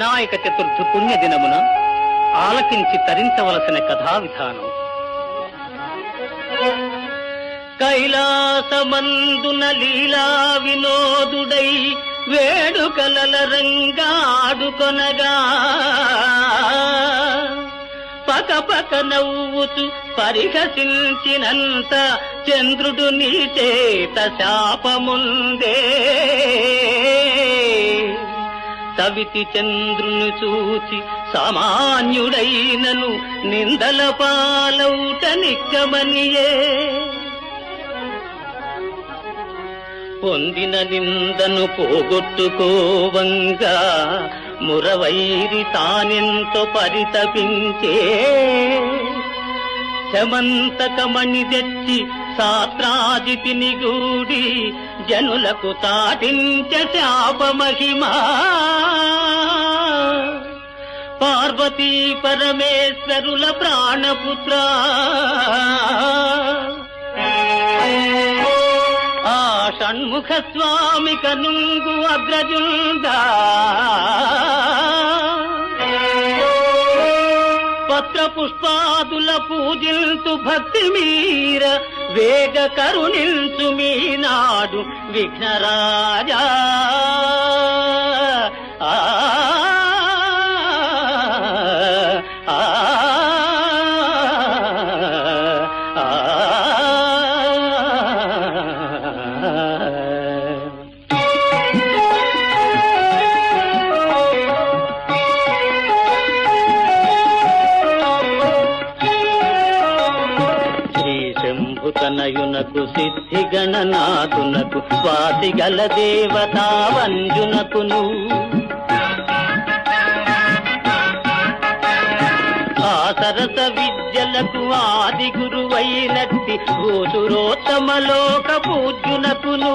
వినాయక చతుర్థి పుణ్య దినమున ఆలకించి తరించవలసిన కథా విధానం. కైలాసమందున లీలా వినోదుడై వేడుకలల రంగాడుకొనగా పకపక నవ్వుచు పరిహసించినంత చంద్రుడు నీ చేత శాపముందే. సవితి చంద్రుని చూచి సామాన్యుడైనను నిందల పాలౌట నిక్కమనియే. పొందిన నిందను పోగొట్టుకోవంగా మురవైరి తానెంతో పరితపించే. శమంతకమణి తెచ్చి శాస్త్రాజితిని గూడి జనులకు తాటించ శాపమహిమా. పార్వతీ పరమేశ్వరుల ప్రాణపుత్ర ఆ షణ్ముఖ స్వామి కనుంగు అగ్రజుందా. పత్ర పుష్పాదుల పూజింతు భక్తి మీర వేగ కరుణించు మీనాడు విఘ్నరాజా. తనయునకు సిద్ధి గణనాథునకు స్వాతిగల దేవతా వంజునకును ఆ సరస విద్యలకు ఆది గురువైనట్టి భూసురోత్తమలోక పూజ్యునకును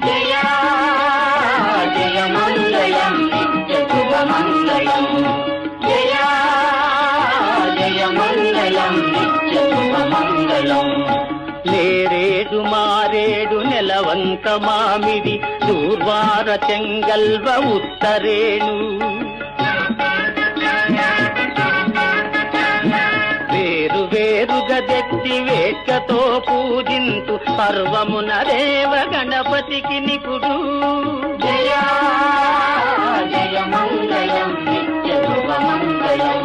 జయా జయ మంగళం నిత్య శుభమంగళం. జయా జయ మంగళం నిత్య శుభమంగళం. నేరేడు మారేడు నెలవంక మామిడి దూర్వార చెంగల్వ ఉత్తరేణు వేరు వేరుగా తెచ్చి వేట్కతో పూజింతు పర్వమున దేవ గణపతికి నిపుడు. జయా జయ మంగళం నిత్య శుభమంగళం.